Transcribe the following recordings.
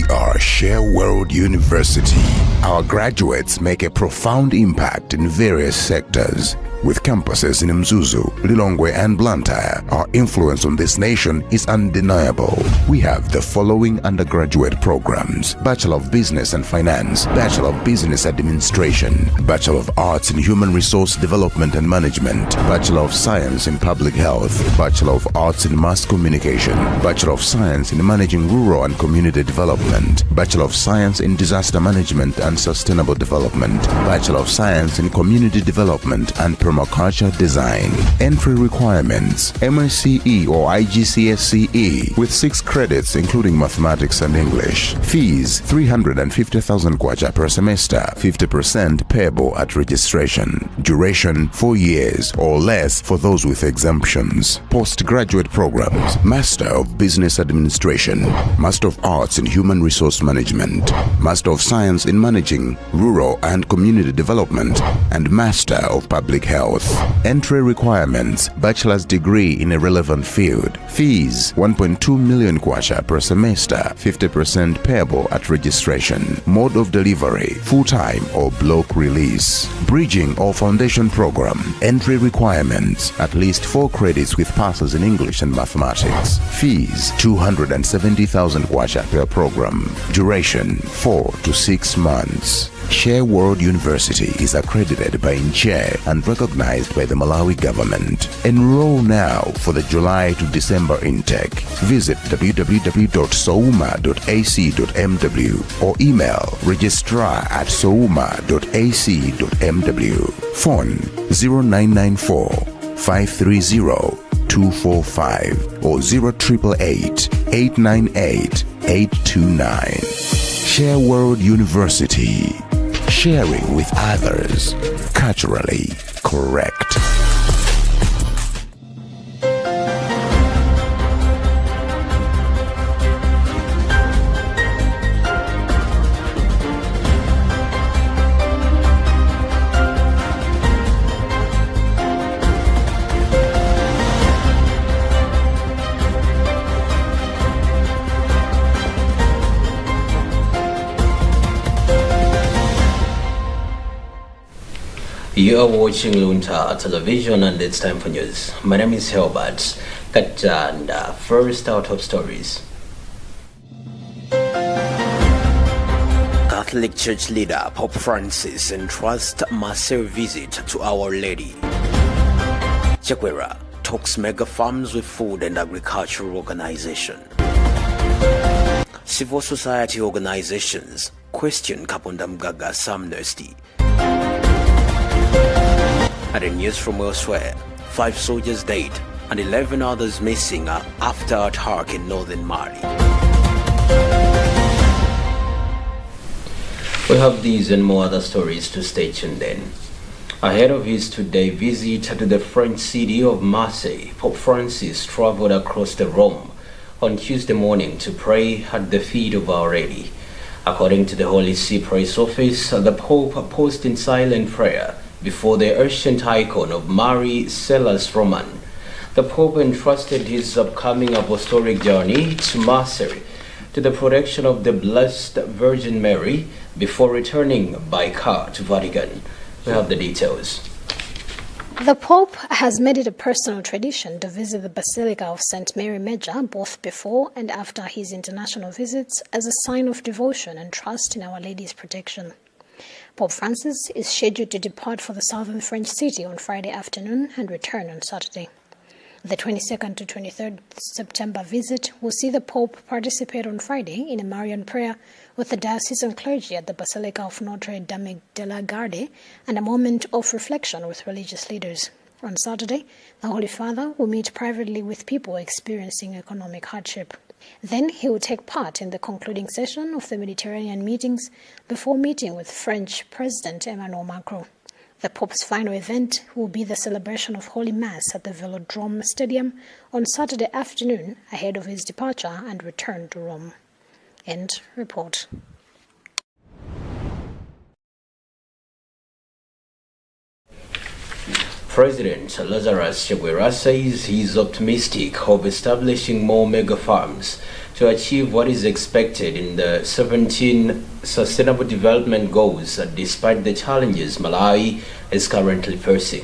are Share World University. Our graduates make a profound impact in various sectors. With campuses in Mzuzu, Lilongwe and Blantyre, our influence on this nation is undeniable. We have the following undergraduate programs: Bachelor of Business and Finance, Bachelor of Business Administration, Bachelor of Arts in Human Resource Development and Management, Bachelor of Science in Public Health, Bachelor of Arts in Mass Communication, Bachelor of Science in Managing Rural and Community Development, Bachelor of Science in Disaster Management and Sustainable Development, Bachelor of Science in Community Development and Permaculture Design. Entry requirements: MSCE or IGCSE with 6 credits including mathematics and English. Fees: 350,000 kwacha per semester, 50% payable at registration. Duration: 4 years or less for those with exemptions. Postgraduate programs: Master of Business Administration, Master of Arts in Human Resource Management, Master of Science in Managing Rural and Community Development, and Master of Public Health. Entry requirements: bachelor's degree in a relevant field. Fees: 1.2 million kwacha per semester, 50% payable at registration. Mode of delivery: full-time or block release. Bridging or foundation program. Entry requirements: at least 4 credits with passes in English and mathematics. Fees: 270,000 kwacha per program. Duration: 4 to 6 months. Share World University is accredited by INCHE and recognized by the Malawi government. Enroll now for the July to December intake. Visit www.souma.ac.mw or email registrar@souma.ac.mw. Phone 0994 530 245 or 0888 898 829. Share World University. Sharing with others. Culturally correct. You are watching Luntha television and it's time for news. My name is Helbert Katanda. First out of stories. Catholic Church leader Pope Francis entrusts massive visit to Our Lady. Chakwera talks mega farms with food and agricultural organization. Civil society organizations question Kaponda Mgaga's amnesty. And in news from elsewhere, 5 soldiers dead and 11 others missing after attack in northern Mali. We have these and more other stories to stay tuned in. Ahead of his two-day visit to the French city of Marseille, Pope Francis traveled across the Rome on Tuesday morning to pray at the feet of Our Lady. According to the Holy See Press Office, the Pope paused in silent prayer before the ancient icon of Mary Celas Roman. The Pope entrusted his upcoming apostolic journey to Marseille to the protection of the Blessed Virgin Mary before returning by car to Vatican. We have the details. The Pope has made it a personal tradition to visit the Basilica of St. Mary Major both before and after his international visits as a sign of devotion and trust in Our Lady's protection. Pope Francis is scheduled to depart for the southern French city on Friday afternoon and return on Saturday. The 22nd to 23rd September visit will see the Pope participate on Friday in a Marian prayer with the diocesan clergy at the Basilica of Notre Dame de la Garde and a moment of reflection with religious leaders. On Saturday, the Holy Father will meet privately with people experiencing economic hardship. Then he will take part in the concluding session of the Mediterranean meetings before meeting with French President Emmanuel Macron. The Pope's final event will be the celebration of Holy Mass at the Velodrome Stadium on Saturday afternoon ahead of his departure and return to Rome. End report. President Lazarus Chakwera says he is optimistic of establishing more mega farms to achieve what is expected in the 17 Sustainable Development Goals despite the challenges Malawi is currently facing.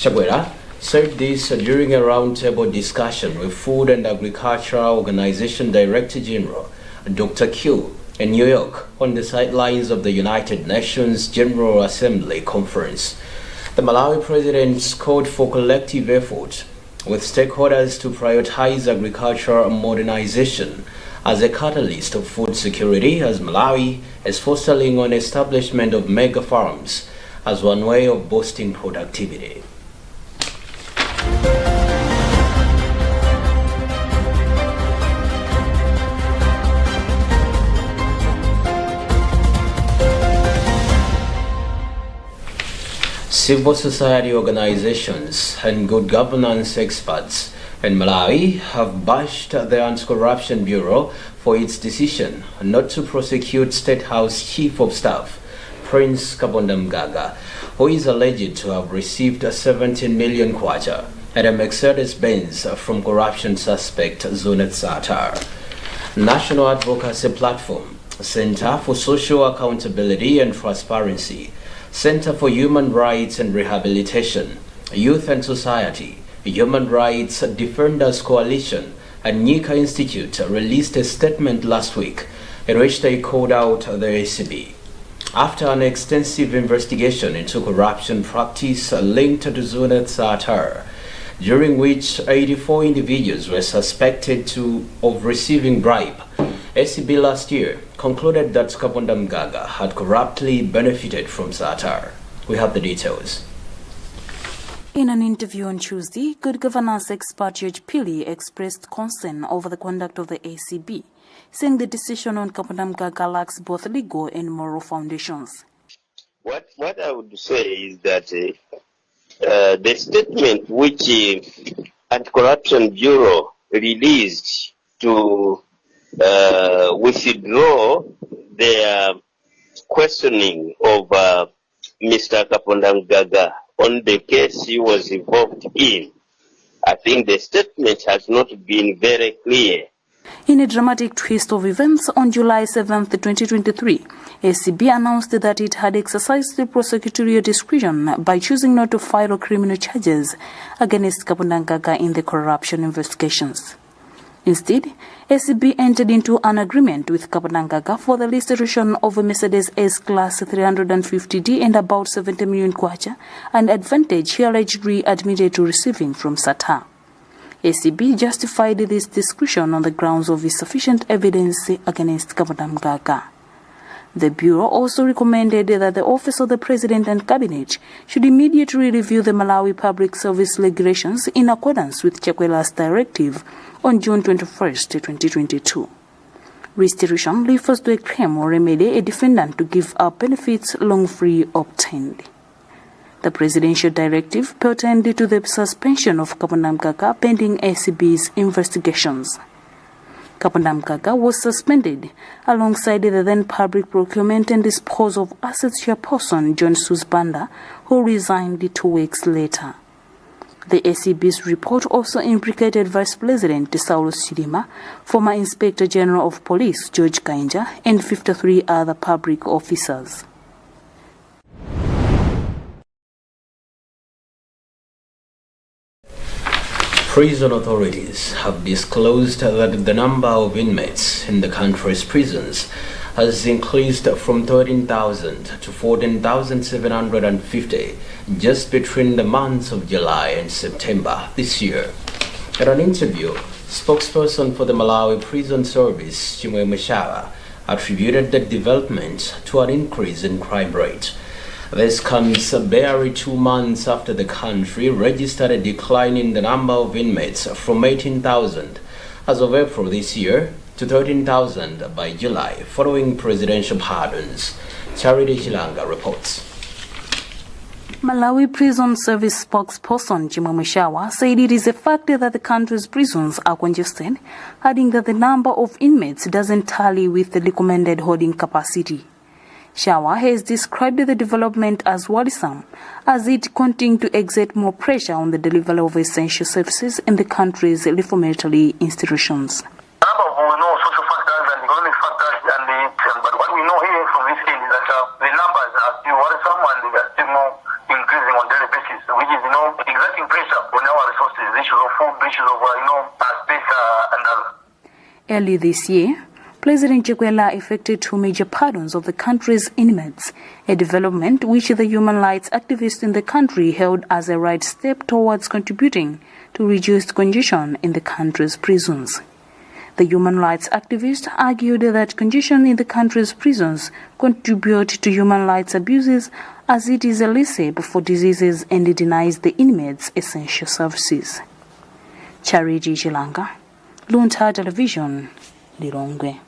Chakwera said this during a roundtable discussion with Food and Agricultural Organization Director General Dr. Q in New York on the sidelines of the United Nations General Assembly Conference. The Malawi president called for collective effort with stakeholders to prioritize agricultural modernization as a catalyst of food security, as Malawi is fostering on establishment of mega farms as one way of boosting productivity. Civil society organizations and good governance experts in Malawi have bashed the Anti-Corruption Bureau for its decision not to prosecute State House Chief of Staff Prince Kabonda Mgaga, who is alleged to have received 17 million kwacha at a Mercedes-Benz from corruption suspect Zunet Satar. National Advocacy Platform, Center for Social Accountability and Transparency, Center for Human Rights and Rehabilitation, Youth and Society, Human Rights Defenders Coalition, and Nika Institute released a statement last week in which they called out the ACB. After an extensive investigation into corruption practice linked to Zunet Satar, during which 84 individuals were suspected of receiving bribe, ACB last year concluded that Kabonda Mgaga had corruptly benefited from Satar. We have the details. In an interview on Tuesday, good governance expert George Pili expressed concern over the conduct of the ACB, saying the decision on Kabonda Mgaga lacks both legal and moral foundations. What I would say is that the statement which Anti-Corruption Bureau released to withdraw their questioning of Mr. Kabonda Mgaga on the case he was involved in, I think the statement has not been very clear. In a dramatic twist of events, on July 7, 2023, ACB announced that it had exercised the prosecutorial discretion by choosing not to file criminal charges against Kabonda Mgaga in the corruption investigations. Instead, ACB entered into an agreement with Kabonda Mgaga for the restoration of a Mercedes S-Class 350D and about 70 million kwacha, an advantage he allegedly admitted to receiving from Satar. ACB justified this discretion on the grounds of insufficient evidence against Kabonda Mgaga. The Bureau also recommended that the Office of the President and Cabinet should immediately review the Malawi Public Service regulations in accordance with Chakwera's directive on June 21, 2022. Restitution refers to a claim or remedy a defendant to give up benefits long free obtained. The presidential directive pertained to the suspension of Kabonda Mgaga pending ACB's investigations. Kabonda Mgaga was suspended alongside the then Public Procurement and Disposal of Assets chairperson John Susbanda, who resigned 2 weeks later. The ACB's report also implicated Vice President Saulus Chilima, former Inspector General of Police George Kainja, and 53 other public officers. Prison authorities have disclosed that the number of inmates in the country's prisons has increased from 13,000 to 14,750 just between the months of July and September this year. In an interview, spokesperson for the Malawi Prison Service, Chimwe Mashawa, attributed the development to an increase in crime rate. This comes barely 2 months after the country registered a decline in the number of inmates from 18,000 as of April this year to 13,000 by July, following presidential pardons. Charity Chilanga reports. Malawi Prison Service spokesperson Chimwe Mashawa said it is a fact that the country's prisons are congested, adding that the number of inmates doesn't tally with the recommended holding capacity. Shawa has described the development as worrisome, as it continues to exert more pressure on the delivery of essential services in the country's reformatory institutions. We know social factors and economic factors, but what we know here from this case is that the numbers are still worrisome and they are still more increasing on daily basis, which is, exerting pressure on our resources, issues of food, issues of, space and others. Early this year, President Chikwera effected 2 major pardons of the country's inmates, a development which the human rights activists in the country held as a right step towards contributing to reduced congestion in the country's prisons. The human rights activists argued that congestion in the country's prisons contribute to human rights abuses, as it is a recipe for diseases and denies the inmates essential services. Charity Chilanga, Luntha Television, Lilongwe.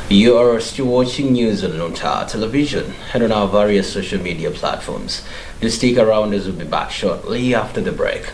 You are still watching news on Luntha Television and on our various social media platforms. Do stick around as we'll be back shortly after the break.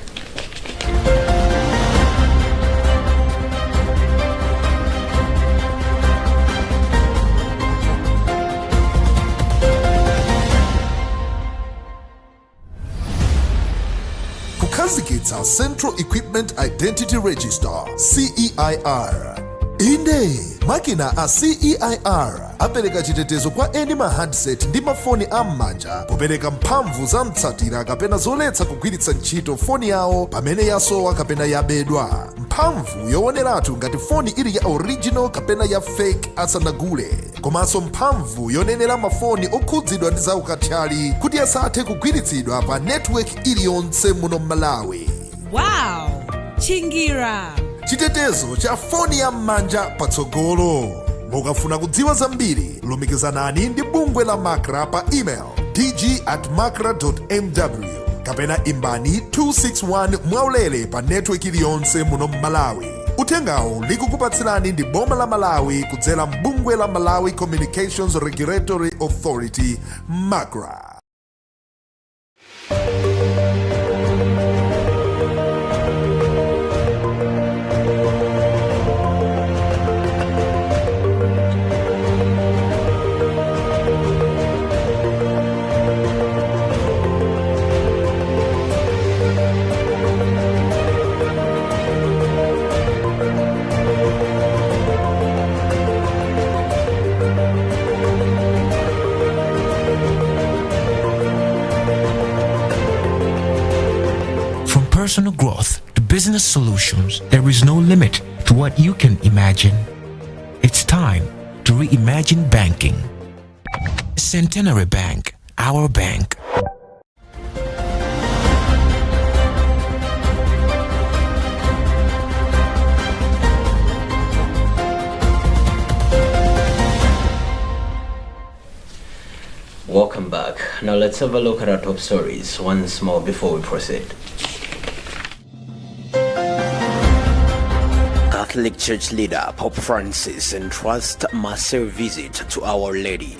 Kukazikitsa Central Equipment Identity Register, CEIR. Inde makina a CEIR apereka chitetezo kwa eni handset ndi mafoni am'manja popereka mphamvu za mtsatira kapena zoletsa kugwiritsa ntchito foni yawo pamene yasowa kapena yabedwa. Mphamvu yooneratu ngati foni ili ya original kapena ya fake asanagule, komanso mphamvu yonenera mafoni okhudzidwa ndi zaukathyali kuti asathe kugwiritsidwa pa network iliyonse muno m'Malawi. Wow! Chingira! Chitetezo cha foni ya m'manja patsogolo. Mukafuna kudziwa zambiri, lumikizanani ndi bungwe la Makra pa email dg@makra.mw kapena imbani 261 mwaulere pa network iliyonse muno m'Malawi. Uthengawu likukupatsirani ndi boma la Malawi kudzera mbungwe la Malawi Communications Regulatory Authority, Makra. Personal growth to business solutions, there is no limit to what you can imagine. It's time to reimagine banking. Centenary Bank, our bank. Welcome back. Now let's have a look at our top stories once more before we proceed. Catholic Church leader Pope Francis entrusts massive visit to Our Lady.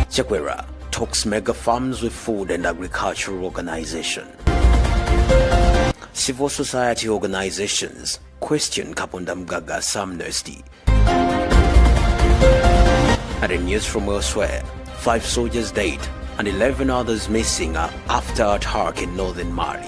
Chikwera talks mega farms with food and agricultural organization. Civil society organizations question Kapunda Mgaga's amnesty. And in news from elsewhere, 5 soldiers dead and 11 others missing after attack in northern Mali.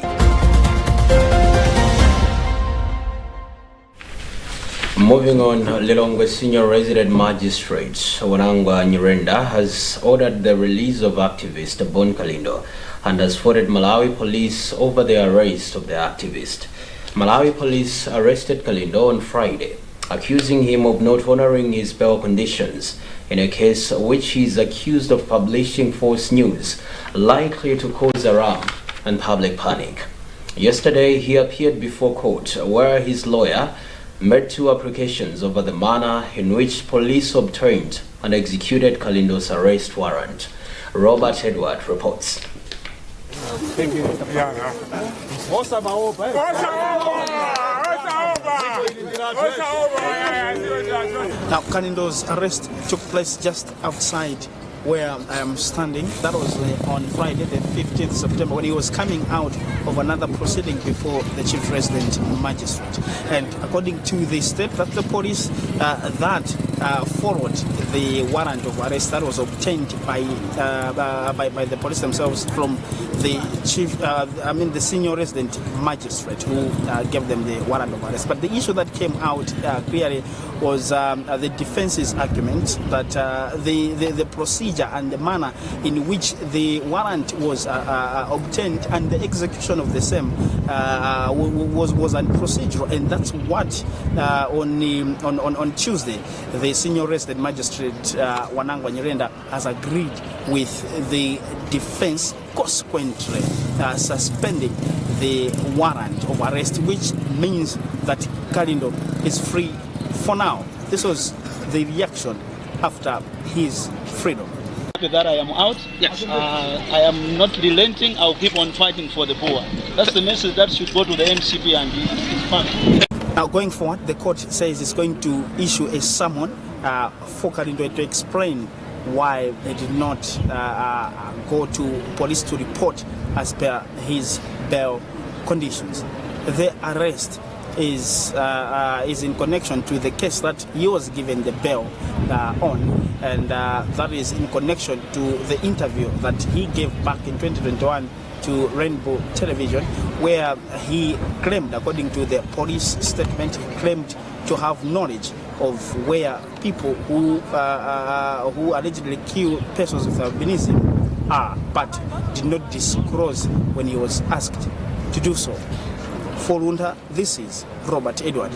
Moving on, Lilongwe Senior Resident Magistrate Wanangwa Nyirenda has ordered the release of activist Bon Kalindo and has faulted Malawi police over the arrest of the activist. Malawi police arrested Kalindo on Friday, accusing him of not honoring his bail conditions in a case which he is accused of publishing false news likely to cause alarm and public panic. Yesterday, he appeared before court where his lawyer made 2 applications over the manner in which police obtained and executed Kalindo's arrest warrant. Robert Edward reports. Thank you. Now, Kalindo's arrest took place just outside where I am standing. That was on Friday, the 15th September, when he was coming out of another proceeding before the Chief Resident Magistrate. And according to the state that the police followed the warrant of arrest that was obtained by the police themselves from the the Senior Resident Magistrate who gave them the warrant of arrest. But the issue that came out clearly was the defense's argument that the procedure and the manner in which the warrant was obtained and the execution of the same was unprocedural, and that's what on Tuesday the Senior Resident Magistrate Wanangwa Nyirenda has agreed with the defense, consequently suspending the warrant of arrest, which means that Kalindo is free for now. This was the reaction after his freedom. That I am out. Yes. I am not relenting. I'll keep on fighting for the poor. That's the message that should go to the MCP and his family. Now, going forward, the court says it's going to issue a summon for Kalindo to explain why they did not go to police to report as per his bail conditions. The arrest is in connection to the case that he was given the bail on, and that is in connection to the interview that he gave back in 2021 to Rainbow Television, where he claimed, according to the police statement, he claimed to have knowledge of where people who allegedly kill persons with albinism are, but did not disclose when he was asked to do so. For Luntha, this is Robert Edward.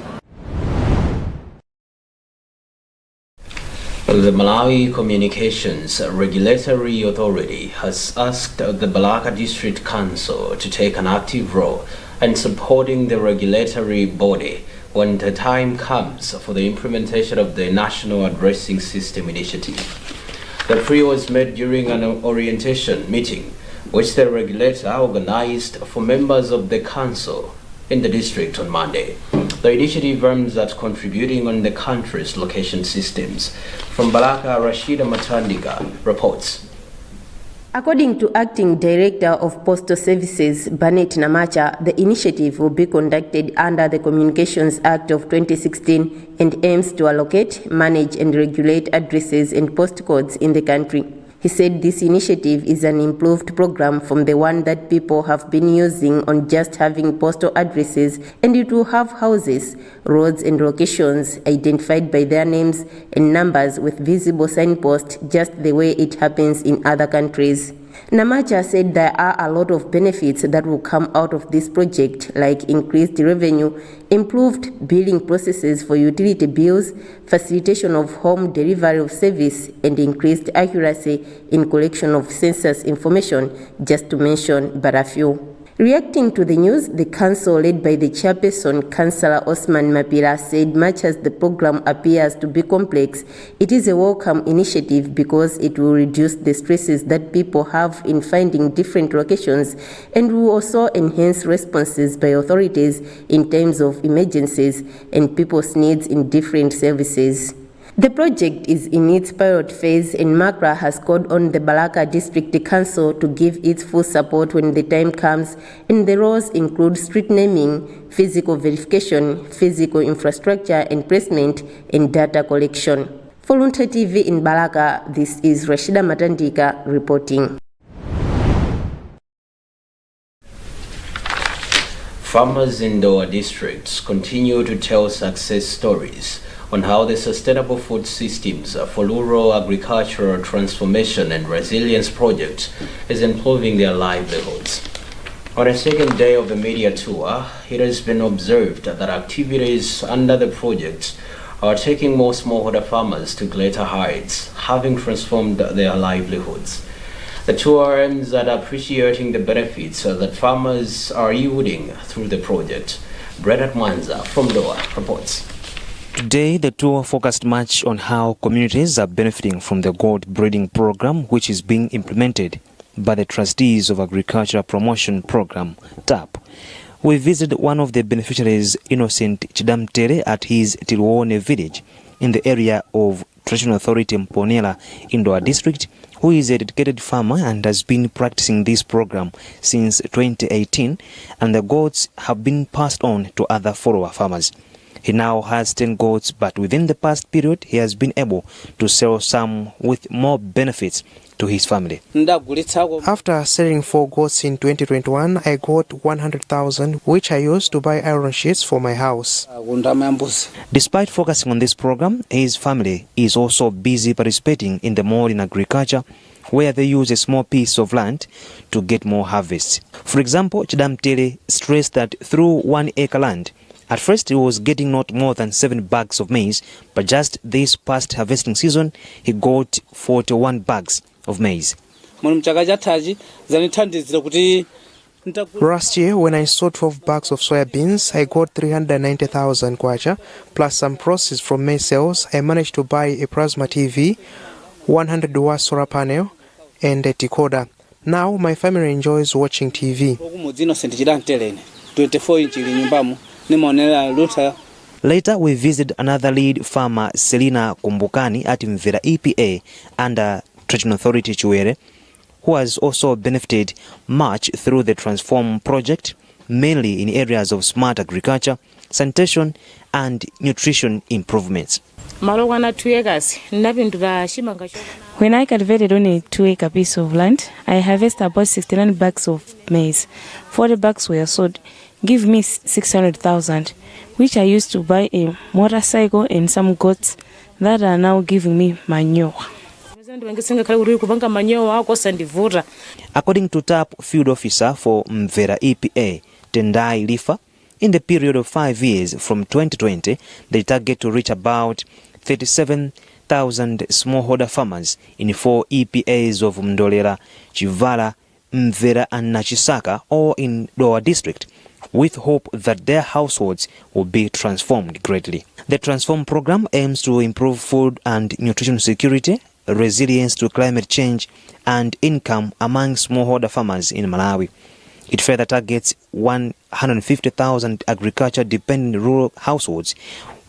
The Malawi Communications Regulatory Authority has asked the Balaka District Council to take an active role in supporting the regulatory body when the time comes for the implementation of the National Addressing System Initiative. The plea was made during an orientation meeting which the regulator organized for members of the council in the district on Monday. The initiative aims at contributing on the country's location systems. From Balaka, Rashida Matandika reports. According to Acting Director of Postal Services, Banet Namacha, the initiative will be conducted under the Communications Act of 2016 and aims to allocate, manage and regulate addresses and postcodes in the country. He said this initiative is an improved program from the one that people have been using on just having postal addresses, and it will have houses, roads and locations identified by their names and numbers with visible signposts, just the way it happens in other countries. Namacha said there are a lot of benefits that will come out of this project, like increased revenue, improved billing processes for utility bills, facilitation of home delivery of service, and increased accuracy in collection of census information, just to mention but a few. Reacting to the news, the council led by the chairperson, Councillor Osman Mapira, said much as the program appears to be complex, it is a welcome initiative because it will reduce the stresses that people have in finding different locations and will also enhance responses by authorities in terms of emergencies and people's needs in different services. The project is in its pilot phase, and Makra has called on the Balaka District Council to give its full support when the time comes, and the roles include street naming, physical verification, physical infrastructure and placement, and data collection. For Luntha TV in Balaka, this is Rashida Matandika reporting. Farmers in Doha districts continue to tell success stories on how the sustainable food systems for rural agricultural transformation and resilience project is improving their livelihoods. On the second day of the media tour, it has been observed that activities under the project are taking more smallholder farmers to greater heights, having transformed their livelihoods. The tour aims at appreciating the benefits that farmers are yielding through the project. Bernard Mwanza from Doha reports. Today, the tour focused much on how communities are benefiting from the goat breeding program, which is being implemented by the Trustees of Agricultural Promotion Program, TAP. We visited one of the beneficiaries, Innocent Chidamtere, at his Tilwone village in the area of Traditional Authority Mponela in Doha district, who is a dedicated farmer and has been practicing this program since 2018, and the goats have been passed on to other follower farmers. He now has 10 goats, but within the past period, he has been able to sell some with more benefits to his family. After selling 4 goats in 2021, I got 100,000, which I used to buy iron sheets for my house. Despite focusing on this program, his family is also busy participating in the modern agriculture, where they use a small piece of land to get more harvests. For example, Chidamtere stressed that through 1 acre land, at first he was getting not more than 7 bags of maize, but just this past harvesting season, he got 41 bags of maize. Last year, when I sold 12 bags of soybeans, I got 390,000 kwacha, plus some proceeds from maize sales. I managed to buy a plasma TV, 100 watt solar panel, and a decoder. Now my family enjoys watching TV. Later, we visited another lead farmer, Selina Kumbukani, at Mvera EPA under Traditional Authority Chiwere, who has also benefited much through the Transform project, mainly in areas of smart agriculture, sanitation, and nutrition improvements. When I cultivated on a 2-acre piece of land, I harvested about 69 bags of maize. 40 bags were sold, give me 600,000, which I used to buy a motorcycle and some goats that are now giving me manure. According to TAP field officer for Mvera EPA, Tendai Lifa, in the period of 5 years from 2020, they target to reach about 37,000 smallholder farmers in 4 EPAs of Mndolera, Chivala, Mvera and Nachisaka, all in Doha district, with hope that their households will be transformed greatly. The Transform program aims to improve food and nutrition security, resilience to climate change, and income among smallholder farmers in Malawi. It further targets 150,000 agriculture-dependent rural households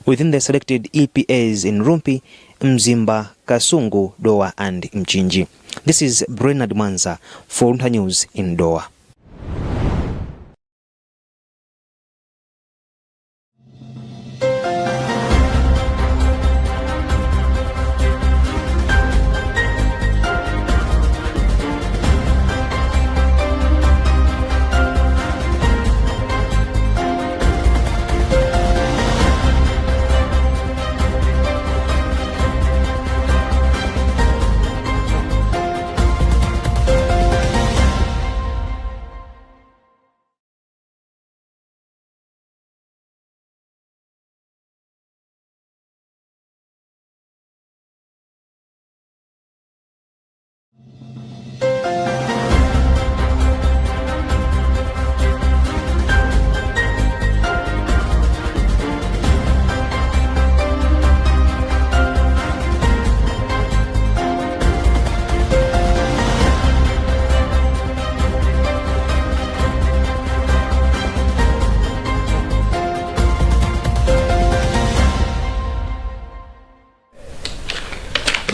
within the selected EPAs in Rumpi, Mzimba, Kasungu, Doha, and Mchinji. This is Bernard Mwanza for Luntha News in Doha.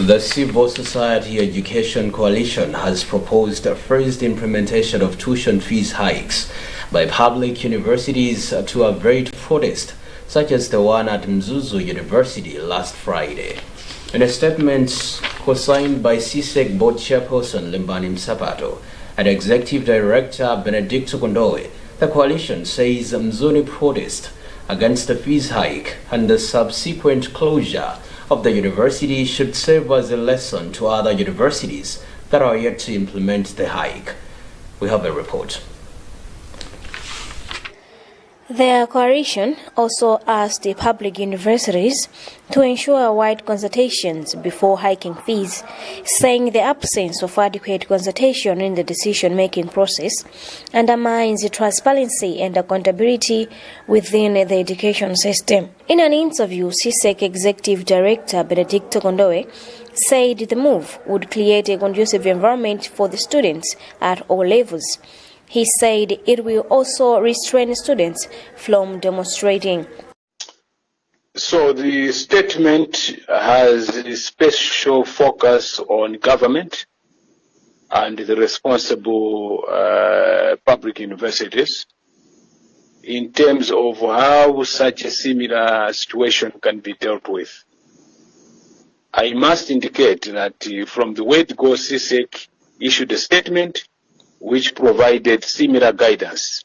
The Civil Society Education Coalition has proposed a phased implementation of tuition fees hikes by public universities to avoid protest, such as the one at Mzuzu University last Friday. In a statement co-signed by CSEC Board Chairperson Limbani Msapato and Executive Director Benedicto Kondowe, The coalition says Mzuni protest against the fees hike and the subsequent closure of the university should serve as a lesson to other universities that are yet to implement the hike. We have a report. The coalition also asked the public universities to ensure wide consultations before hiking fees, saying the absence of adequate consultation in the decision-making process undermines transparency and accountability within the education system. In an interview, CSEC Executive Director Benedicto Kondoe said the move would create a conducive environment for the students at all levels. He said it will also restrain students from demonstrating. So the statement has a special focus on government and the responsible public universities in terms of how such a similar situation can be dealt with. I must indicate that from the way it goes, CSEC issued a statement which provided similar guidance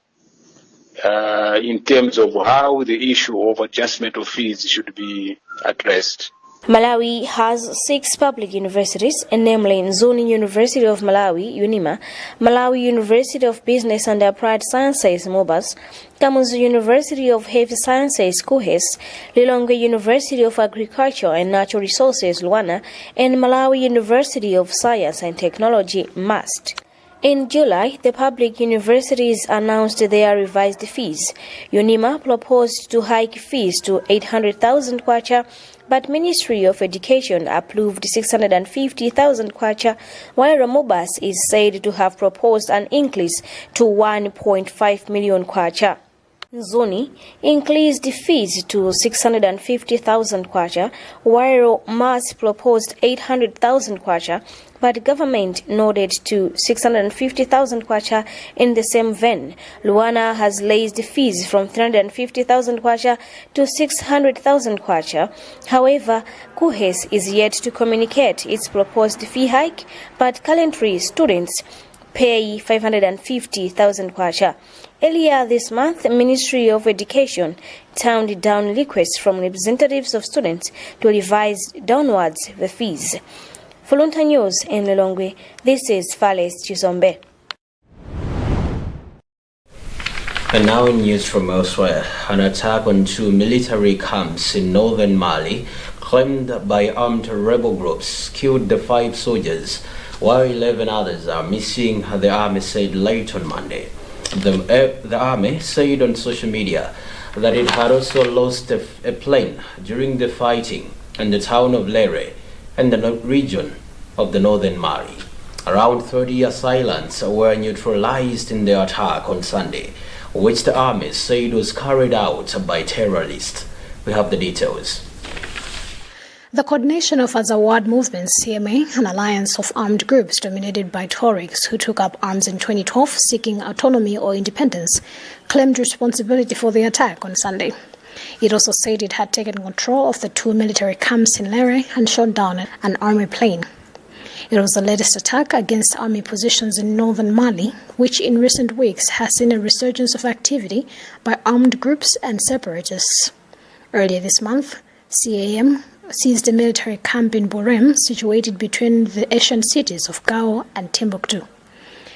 in terms of how the issue of adjustment of fees should be addressed. Malawi has 6 public universities, namely Nzuni University of Malawi, UNIMA, Malawi University of Business and Applied Sciences, MOBAS, Kamuzu University of Heavy Sciences, KUHES, Lilongwe University of Agriculture and Natural Resources, Luana, and Malawi University of Science and Technology, MAST. In July, the public universities announced their revised fees. UNIMA proposed to hike fees to 800,000 kwacha, but Ministry of Education approved 650,000 kwacha, while MOBAS is said to have proposed an increase to 1.5 million kwacha. Nzuni increased fees to 650,000 kwacha, while MAS proposed 800,000 kwacha, but government nodded to 650,000 kwacha in the same vein. Luana has raised fees from 350,000 kwacha to 600,000 kwacha. However, KUHES is yet to communicate its proposed fee hike, but currently students pay 550,000 kwacha. Earlier this month, the Ministry of Education turned down requests from representatives of students to revise downwards the fees. For Luntha News in Lilongwe, this is Fales Chizombe. And now in news from elsewhere, an attack on 2 military camps in northern Mali, claimed by armed rebel groups, killed the 5 soldiers, while 11 others are missing, the army said late on Monday. The army said on social media that it had also lost a plane during the fighting in the town of Lere and the region of the northern Mali. Around 30 assailants were neutralized in the attack on Sunday, which the army said was carried out by terrorists. We have the details. The Coordination of Azawad Movement, CMA, an alliance of armed groups dominated by Tuaregs who took up arms in 2012 seeking autonomy or independence, claimed responsibility for the attack on Sunday. It also said it had taken control of the 2 military camps in Lere and shot down an army plane. It was the latest attack against army positions in northern Mali, which in recent weeks has seen a resurgence of activity by armed groups and separatists. Earlier this month, CAM seized a military camp in Borem, situated between the Asian cities of Gao and Timbuktu.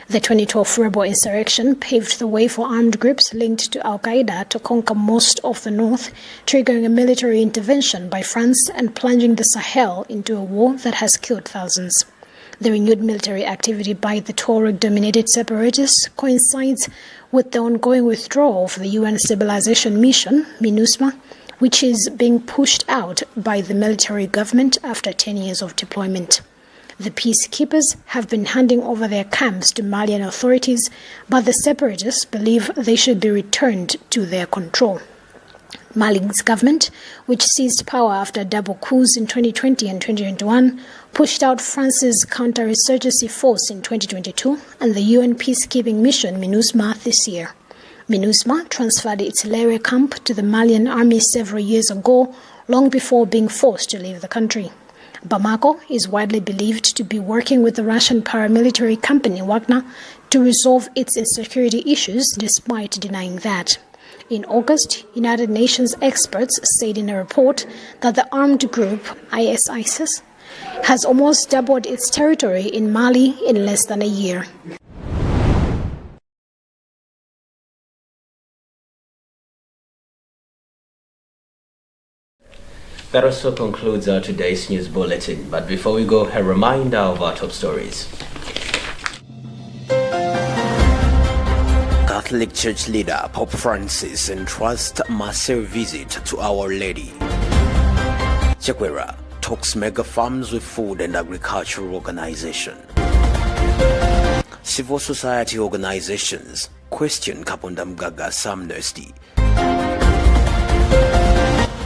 The 2012 rebel insurrection paved the way for armed groups linked to Al-Qaeda to conquer most of the north, triggering a military intervention by France and plunging the Sahel into a war that has killed thousands. The renewed military activity by the Tuareg-dominated separatists coincides with the ongoing withdrawal of the UN Stabilization Mission, MINUSMA, which is being pushed out by the military government after 10 years of deployment. The peacekeepers have been handing over their camps to Malian authorities, but the separatists believe they should be returned to their control. Mali's government, which seized power after double coups in 2020 and 2021, pushed out France's counter-insurgency force in 2022 and the UN peacekeeping mission MINUSMA this year. MINUSMA transferred its Lere camp to the Malian army several years ago, long before being forced to leave the country. Bamako is widely believed to be working with the Russian paramilitary company Wagner to resolve its insecurity issues, despite denying that. In August, United Nations experts said in a report that the armed group ISIS has almost doubled its territory in Mali in less than a year. That also concludes our today's news bulletin. But before we go, a reminder of our top stories. Catholic Church leader Pope Francis entrusts massive visit to Our Lady. Chekwera talks mega farms with food and agricultural organization. Civil society organizations question Kaponda Mgaga's amnesty.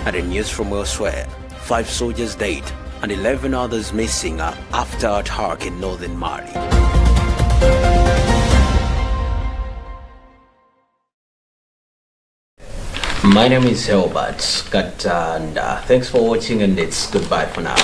And in news from elsewhere, 5 soldiers dead and 11 others missing after attack in northern Mali. My name is Helbert Scott, and thanks for watching, and it's goodbye for now.